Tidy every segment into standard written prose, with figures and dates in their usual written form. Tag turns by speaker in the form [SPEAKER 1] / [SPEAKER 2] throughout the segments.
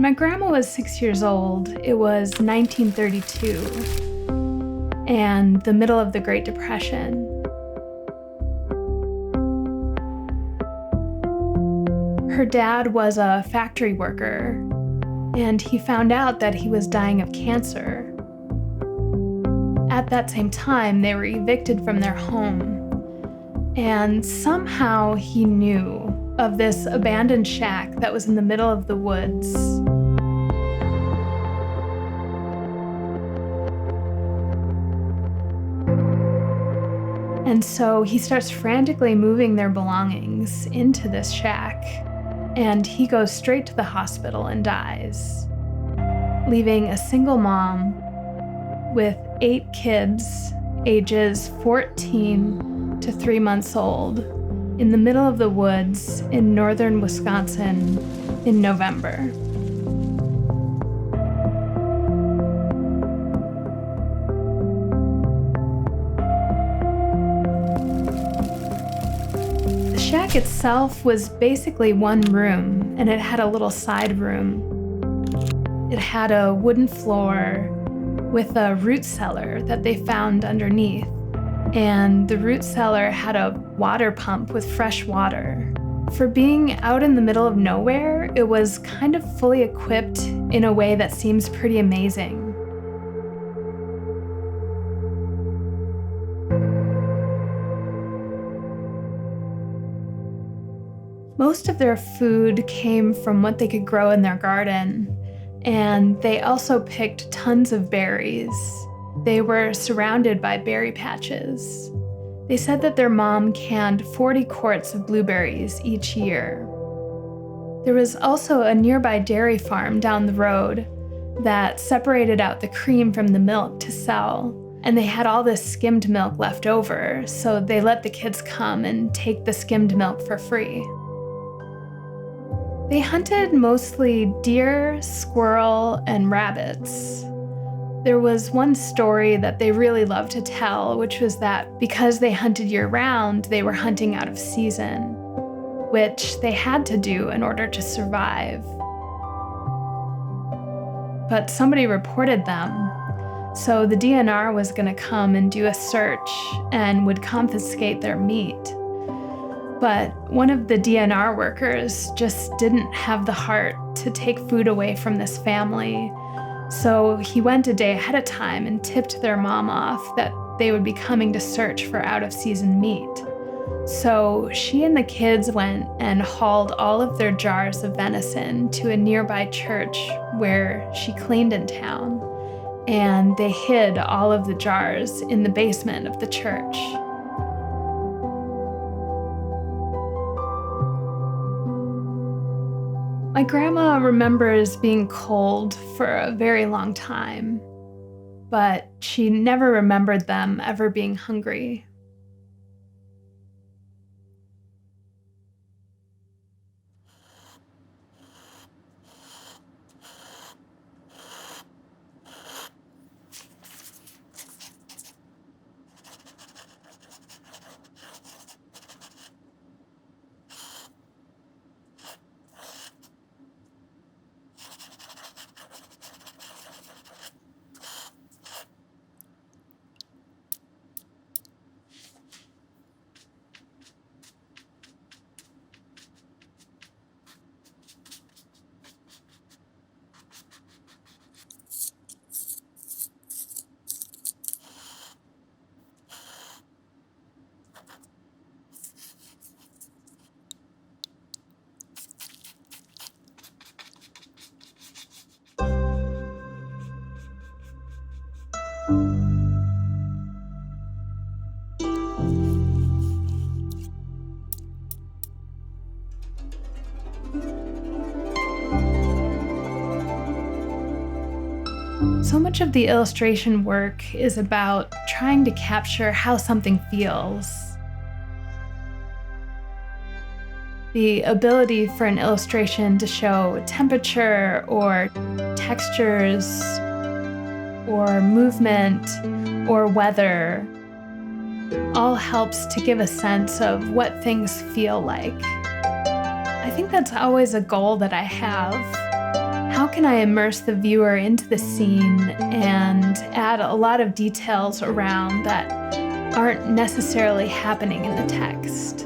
[SPEAKER 1] my grandma was 6 years old, it was 1932 and the middle of the Great Depression. Her dad was a factory worker, and he found out that he was dying of cancer. At that same time, they were evicted from their home, and somehow he knew of this abandoned shack that was in the middle of the woods. And so he starts frantically moving their belongings into this shack, and he goes straight to the hospital and dies, leaving a single mom with 8 kids, ages 14 to 3 months old, in the middle of the woods in northern Wisconsin in November. The shack itself was basically one room, and it had a little side room. It had a wooden floor with a root cellar that they found underneath. And the root cellar had a water pump with fresh water. For being out in the middle of nowhere, it was kind of fully equipped in a way that seems pretty amazing. Most of their food came from what they could grow in their garden, and they also picked tons of berries. They were surrounded by berry patches. They said that their mom canned 40 quarts of blueberries each year. There was also a nearby dairy farm down the road that separated out the cream from the milk to sell, and they had all this skimmed milk left over, so they let the kids come and take the skimmed milk for free. They hunted mostly deer, squirrel, and rabbits. There was one story that they really loved to tell, which was that because they hunted year-round, they were hunting out of season, which they had to do in order to survive. But somebody reported them, so the DNR was going to come and do a search and would confiscate their meat. But one of the DNR workers just didn't have the heart to take food away from this family. So he went a day ahead of time and tipped their mom off that they would be coming to search for out-of-season meat. So she and the kids went and hauled all of their jars of venison to a nearby church where she cleaned in town, and they hid all of the jars in the basement of the church. My grandma remembers being cold for a very long time, but she never remembered them ever being hungry. So much of the illustration work is about trying to capture how something feels. The ability for an illustration to show temperature or textures or movement or weather all helps to give a sense of what things feel like. I think that's always a goal that I have. How can I immerse the viewer into the scene and add a lot of details around that aren't necessarily happening in the text?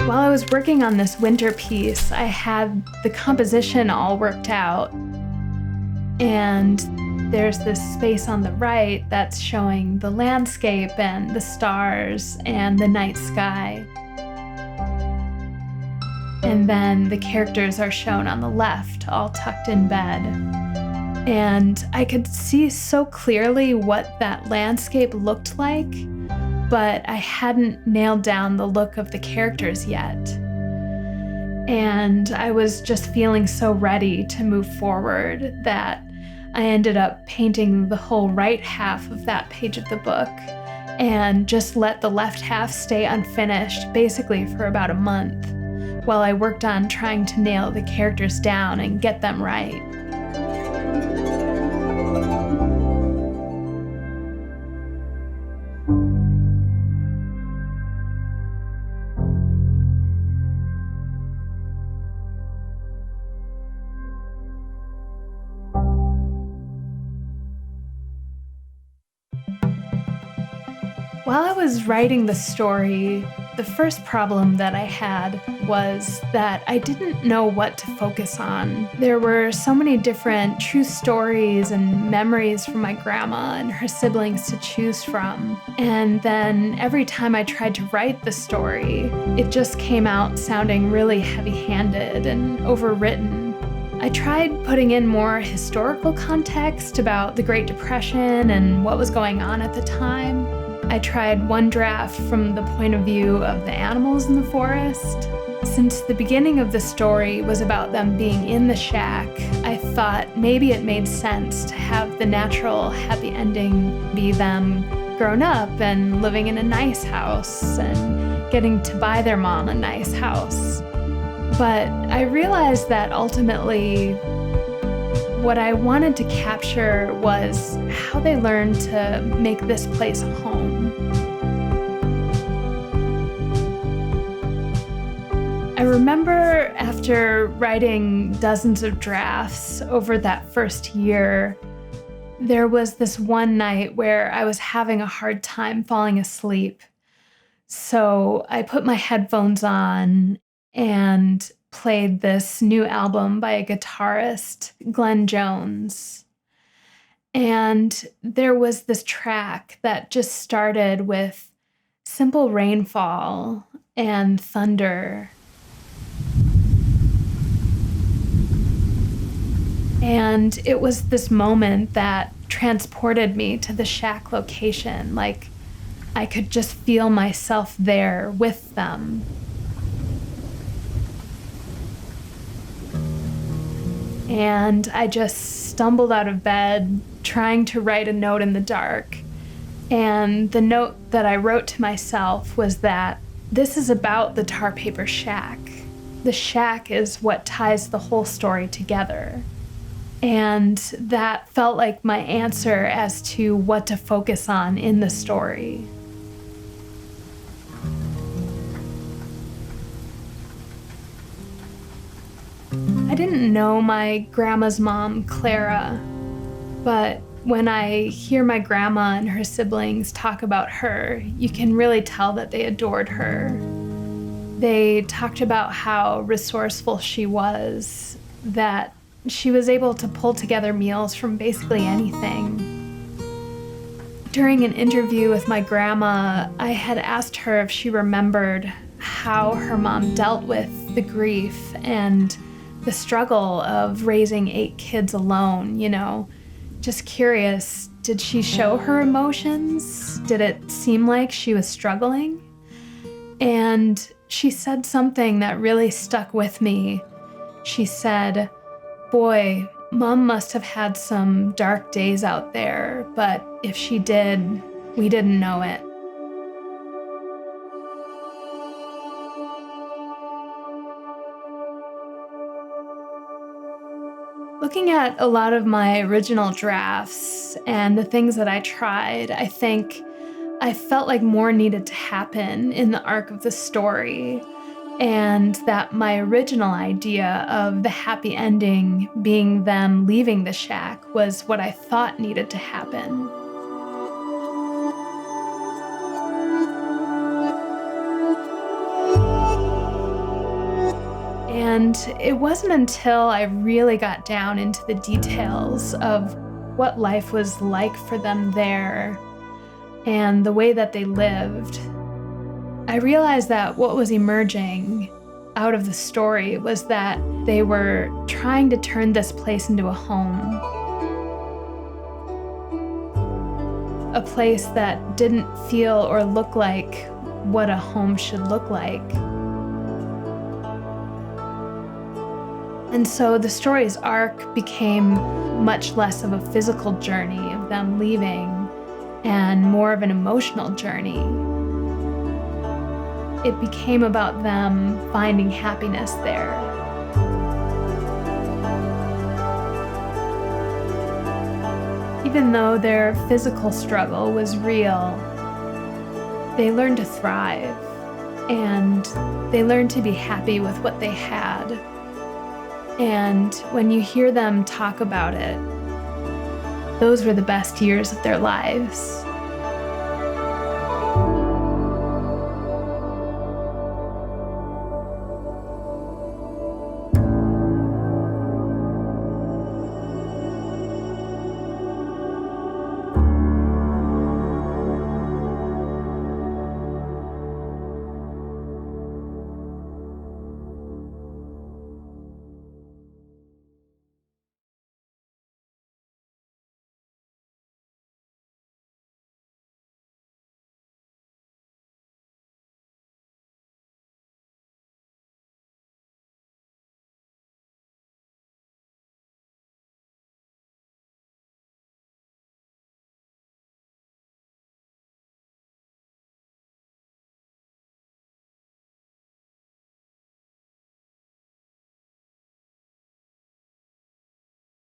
[SPEAKER 1] While I was working on this winter piece, I had the composition all worked out. And there's this space on the right that's showing the landscape and the stars and the night sky. And then the characters are shown on the left, all tucked in bed. And I could see so clearly what that landscape looked like, but I hadn't nailed down the look of the characters yet. And I was just feeling so ready to move forward that I ended up painting the whole right half of that page of the book and just let the left half stay unfinished basically for about a month while I worked on trying to nail the characters down and get them right. While I was writing the story, the first problem that I had was that I didn't know what to focus on. There were so many different true stories and memories from my grandma and her siblings to choose from. And then every time I tried to write the story, it just came out sounding really heavy-handed and overwritten. I tried putting in more historical context about the Great Depression and what was going on at the time. I tried one draft from the point of view of the animals in the forest. Since the beginning of the story was about them being in the shack, I thought maybe it made sense to have the natural happy ending be them grown up and living in a nice house and getting to buy their mom a nice house. But I realized that ultimately, what I wanted to capture was how they learned to make this place a home. I remember after writing dozens of drafts over that first year, there was this one night where I was having a hard time falling asleep. So I put my headphones on and played this new album by a guitarist, Glenn Jones. And there was this track that just started with simple rainfall and thunder. And it was this moment that transported me to the shack location, like I could just feel myself there with them. And I just stumbled out of bed, trying to write a note in the dark. And the note that I wrote to myself was that this is about the tar paper shack. The shack is what ties the whole story together. And that felt like my answer as to what to focus on in the story. I didn't know my grandma's mom, Clara, but when I hear my grandma and her siblings talk about her, you can really tell that they adored her. They talked about how resourceful she was, that she was able to pull together meals from basically anything. During an interview with my grandma, I had asked her if she remembered how her mom dealt with the grief and the struggle of raising 8 kids alone, Just curious, did she show her emotions? Did it seem like she was struggling? And she said something that really stuck with me. She said, "Boy, Mom must have had some dark days out there, but if she did, we didn't know it." Looking at a lot of my original drafts and the things that I tried, I think I felt like more needed to happen in the arc of the story, and that my original idea of the happy ending being them leaving the shack was what I thought needed to happen. And it wasn't until I really got down into the details of what life was like for them there and the way that they lived, I realized that what was emerging out of the story was that they were trying to turn this place into a home. A place that didn't feel or look like what a home should look like. And so the story's arc became much less of a physical journey of them leaving and more of an emotional journey. It became about them finding happiness there. Even though their physical struggle was real, they learned to thrive and they learned to be happy with what they had. And when you hear them talk about it, those were the best years of their lives.